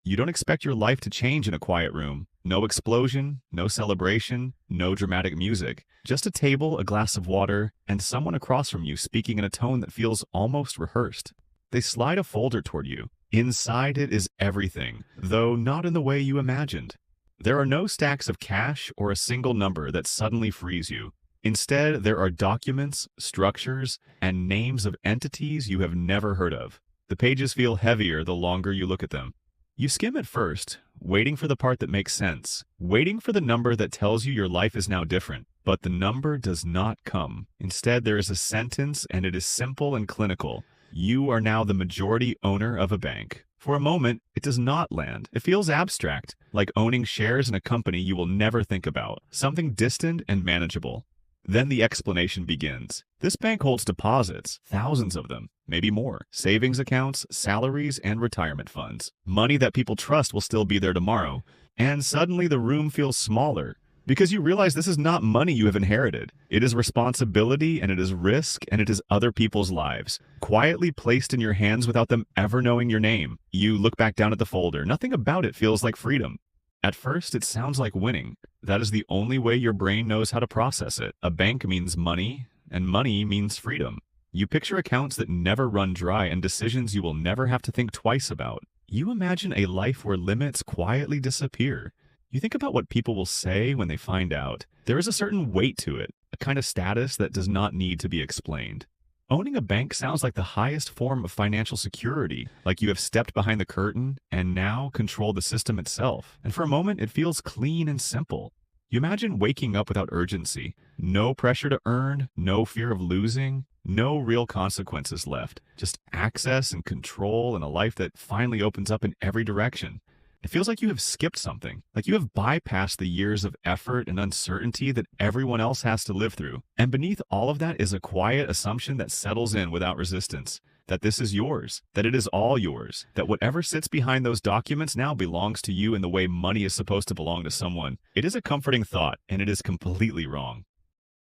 You don't expect your life to change in a quiet room. No explosion, no celebration, no dramatic music. Just a table, a glass of water, and someone across from you speaking in a tone that feels almost rehearsed. They slide a folder toward you. Inside it is everything, though not in the way you imagined. There are no stacks of cash or a single number that suddenly frees you. Instead, there are documents, structures, and names of entities you have never heard of. The pages feel heavier the longer you look at them. You skim at first, waiting for the part that makes sense, waiting for the number that tells you your life is now different. But the number does not come. Instead, there is a sentence, and it is simple and clinical. You are now the majority owner of a bank. For a moment, it does not land. It feels abstract, like owning shares in a company you will never think about, something distant and manageable. Then the explanation begins. This bank holds deposits, thousands of them, maybe more, savings accounts, salaries, and retirement funds. Money that people trust will still be there tomorrow. And suddenly the room feels smaller, because you realize this is not money you have inherited. It is responsibility, and it is risk, and it is other people's lives, quietly placed in your hands without them ever knowing your name. You look back down at the folder. Nothing about it feels like freedom. At first, it sounds like winning. That is the only way your brain knows how to process it. A bank means money, and money means freedom. You picture accounts that never run dry and decisions you will never have to think twice about. You imagine a life where limits quietly disappear. You think about what people will say when they find out. There is a certain weight to it, a kind of status that does not need to be explained. Owning a bank sounds like the highest form of financial security, like you have stepped behind the curtain and now control the system itself. And for a moment, it feels clean and simple. You imagine waking up without urgency, no pressure to earn, no fear of losing, no real consequences left, just access and control and a life that finally opens up in every direction. It feels like you have skipped something, like you have bypassed the years of effort and uncertainty that everyone else has to live through. And beneath all of that is a quiet assumption that settles in without resistance, that this is yours, that it is all yours, that whatever sits behind those documents now belongs to you in the way money is supposed to belong to someone. It is a comforting thought, and it is completely wrong.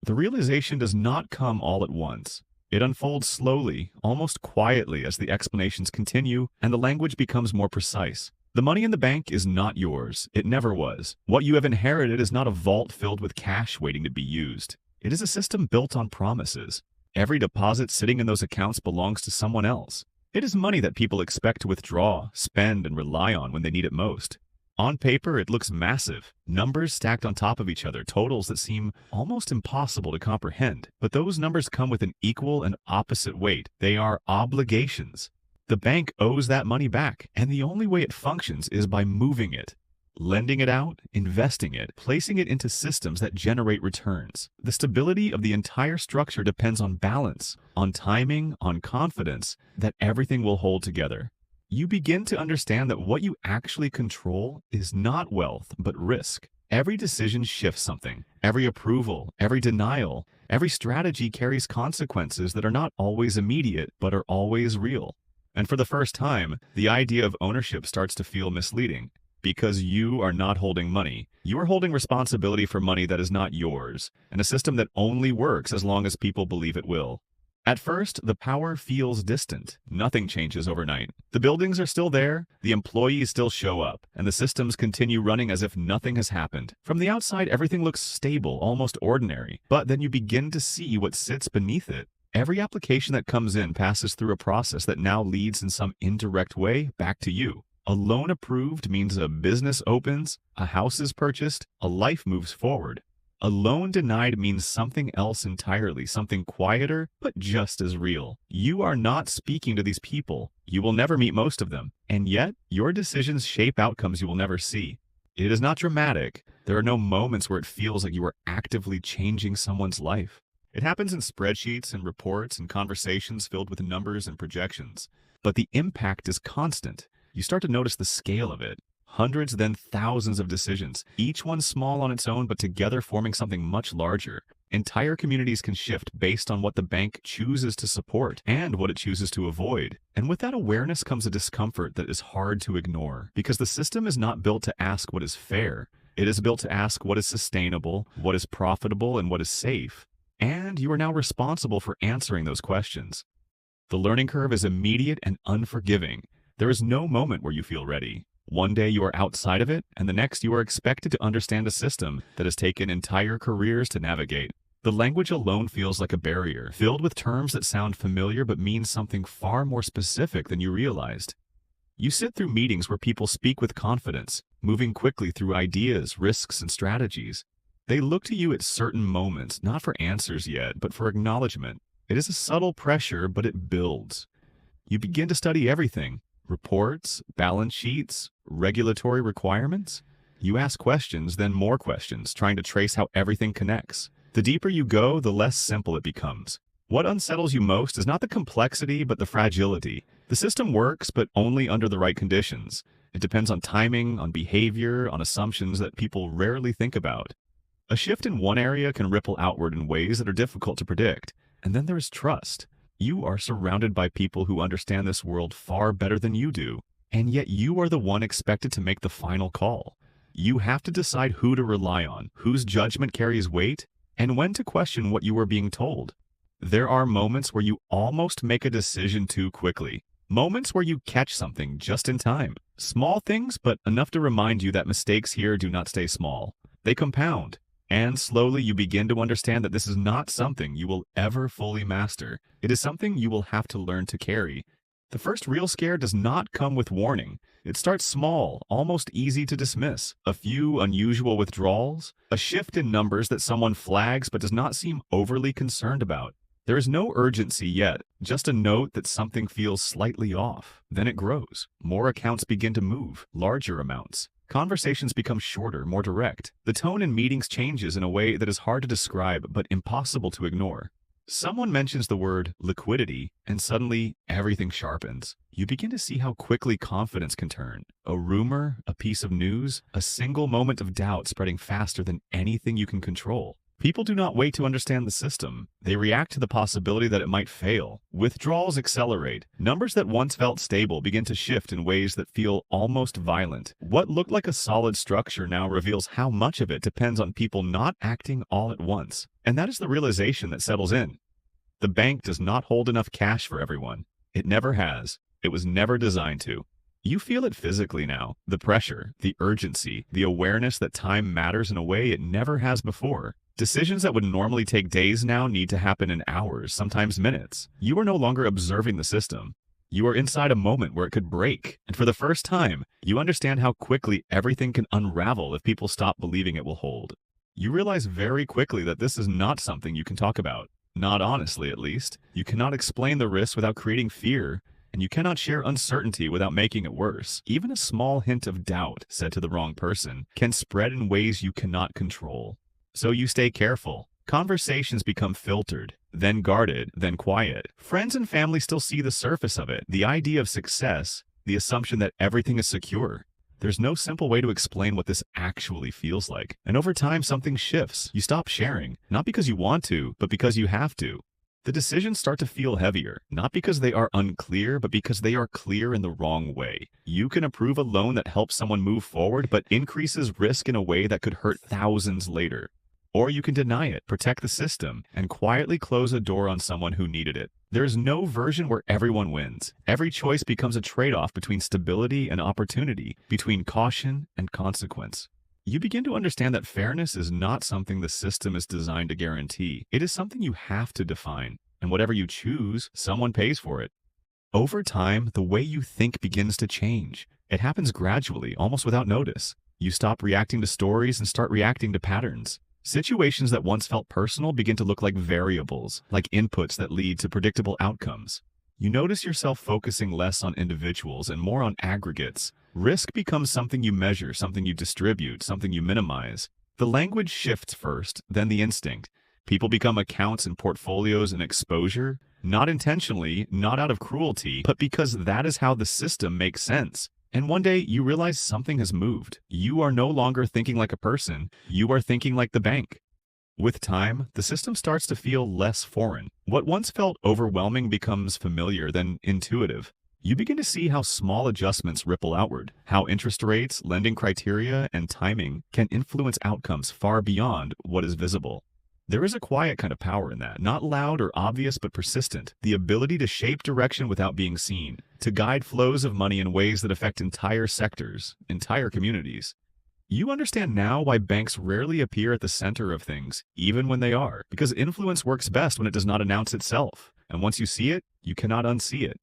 The realization does not come all at once. It unfolds slowly, almost quietly as the explanations continue and the language becomes more precise. The money in the bank is not yours. It never was. What you have inherited is not a vault filled with cash waiting to be used. It is a system built on promises. Every deposit sitting in those accounts belongs to someone else. It is money that people expect to withdraw, spend, and rely on when they need it most. On paper, it looks massive. Numbers stacked on top of each other, totals that seem almost impossible to comprehend. But those numbers come with an equal and opposite weight. They are obligations. The bank owes that money back, and the only way it functions is by moving it, lending it out, investing it, placing it into systems that generate returns. The stability of the entire structure depends on balance, on timing, on confidence that everything will hold together. You begin to understand that what you actually control is not wealth, but risk. Every decision shifts something. Every approval, every denial, every strategy carries consequences that are not always immediate, but are always real. And for the first time, the idea of ownership starts to feel misleading. Because you are not holding money. You are holding responsibility for money that is not yours, and a system that only works as long as people believe it will. At first, the power feels distant. Nothing changes overnight. The buildings are still there, the employees still show up, and the systems continue running as if nothing has happened. From the outside, everything looks stable, almost ordinary. But then you begin to see what sits beneath it. Every application that comes in passes through a process that now leads in some indirect way back to you. A loan approved means a business opens, a house is purchased, a life moves forward. A loan denied means something else entirely, something quieter, but just as real. You are not speaking to these people. You will never meet most of them. And yet, your decisions shape outcomes you will never see. It is not dramatic. There are no moments where it feels like you are actively changing someone's life. It happens in spreadsheets and reports and conversations filled with numbers and projections. But the impact is constant. You start to notice the scale of it. Hundreds, then thousands of decisions, each one small on its own, but together forming something much larger. Entire communities can shift based on what the bank chooses to support and what it chooses to avoid. And with that awareness comes a discomfort that is hard to ignore, because the system is not built to ask what is fair. It is built to ask what is sustainable, what is profitable, and what is safe. And you are now responsible for answering those questions. The learning curve is immediate and unforgiving. There is no moment where you feel ready. One day you are outside of it, and the next you are expected to understand a system that has taken entire careers to navigate. The language alone feels like a barrier, filled with terms that sound familiar but mean something far more specific than you realized. You sit through meetings where people speak with confidence, moving quickly through ideas, risks, and strategies. They look to you at certain moments, not for answers yet, but for acknowledgement. It is a subtle pressure, but it builds. You begin to study everything: reports, balance sheets, regulatory requirements. You ask questions, then more questions, trying to trace how everything connects. The deeper you go, the less simple it becomes. What unsettles you most is not the complexity, but the fragility. The system works, but only under the right conditions. It depends on timing, on behavior, on assumptions that people rarely think about. A shift in one area can ripple outward in ways that are difficult to predict. And then there is trust. You are surrounded by people who understand this world far better than you do, and yet you are the one expected to make the final call. You have to decide who to rely on, whose judgment carries weight, and when to question what you are being told. There are moments where you almost make a decision too quickly. Moments where you catch something just in time. Small things, but enough to remind you that mistakes here do not stay small. They compound. And slowly you begin to understand that this is not something you will ever fully master. It is something you will have to learn to carry. The first real scare does not come with warning. It starts small, almost easy to dismiss. A few unusual withdrawals, a shift in numbers that someone flags but does not seem overly concerned about. There is no urgency yet, just a note that something feels slightly off. Then it grows. More accounts begin to move, larger amounts. Conversations become shorter, more direct. The tone in meetings changes in a way that is hard to describe but impossible to ignore. Someone mentions the word liquidity, and suddenly everything sharpens. You begin to see how quickly confidence can turn. A rumor, a piece of news, a single moment of doubt spreading faster than anything you can control. People do not wait to understand the system. They react to the possibility that it might fail. Withdrawals accelerate. Numbers that once felt stable begin to shift in ways that feel almost violent. What looked like a solid structure now reveals how much of it depends on people not acting all at once. And that is the realization that settles in. The bank does not hold enough cash for everyone. It never has. It was never designed to. You feel it physically now. The pressure, the urgency, the awareness that time matters in a way it never has before. Decisions that would normally take days now need to happen in hours, sometimes minutes. You are no longer observing the system. You are inside a moment where it could break. And for the first time, you understand how quickly everything can unravel if people stop believing it will hold. You realize very quickly that this is not something you can talk about. Not honestly, at least. You cannot explain the risks without creating fear, and you cannot share uncertainty without making it worse. Even a small hint of doubt said to the wrong person can spread in ways you cannot control. So you stay careful. Conversations become filtered, then guarded, then quiet. Friends and family still see the surface of it, the idea of success, the assumption that everything is secure. There's no simple way to explain what this actually feels like. And over time, something shifts. You stop sharing, not because you want to, but because you have to. The decisions start to feel heavier, not because they are unclear, but because they are clear in the wrong way. You can approve a loan that helps someone move forward, but increases risk in a way that could hurt thousands later. Or you can deny it, protect the system, and quietly close a door on someone who needed it. There is no version where everyone wins. Every choice becomes a trade-off between stability and opportunity, between caution and consequence. You begin to understand that fairness is not something the system is designed to guarantee. It is something you have to define, and whatever you choose, someone pays for it. Over time, the way you think begins to change. It happens gradually, almost without notice. You stop reacting to stories and start reacting to patterns. Situations that once felt personal begin to look like variables, like inputs that lead to predictable outcomes. You notice yourself focusing less on individuals and more on aggregates. Risk becomes something you measure, something you distribute, something you minimize. The language shifts first, then the instinct. People become accounts and portfolios and exposure, not intentionally, not out of cruelty, but because that is how the system makes sense. And one day you realize something has moved. You are no longer thinking like a person, you are thinking like the bank. With time, the system starts to feel less foreign. What once felt overwhelming becomes familiar, then intuitive. You begin to see how small adjustments ripple outward, how interest rates, lending criteria, and timing can influence outcomes far beyond what is visible. There is a quiet kind of power in that, not loud or obvious but persistent. The ability to shape direction without being seen, to guide flows of money in ways that affect entire sectors, entire communities. You understand now why banks rarely appear at the center of things, even when they are, because influence works best when it does not announce itself. And once you see it, you cannot unsee it.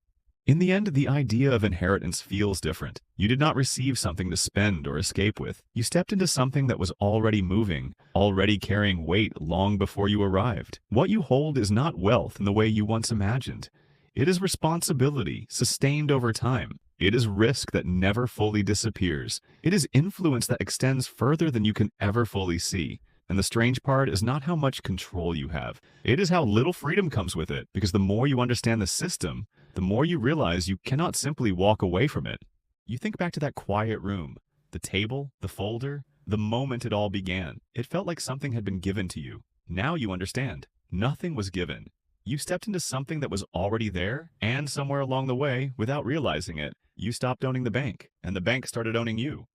In the end, the idea of inheritance feels different. You did not receive something to spend or escape with. You stepped into something that was already moving, already carrying weight long before you arrived. What you hold is not wealth in the way you once imagined. It is responsibility, sustained over time. It is risk that never fully disappears. It is influence that extends further than you can ever fully see. And the strange part is not how much control you have. It is how little freedom comes with it, because the more you understand the system, the more you realize you cannot simply walk away from it. You think back to that quiet room, the table, the folder, the moment it all began. It felt like something had been given to you. Now you understand. Nothing was given. You stepped into something that was already there, and somewhere along the way, without realizing it, you stopped owning the bank, and the bank started owning you.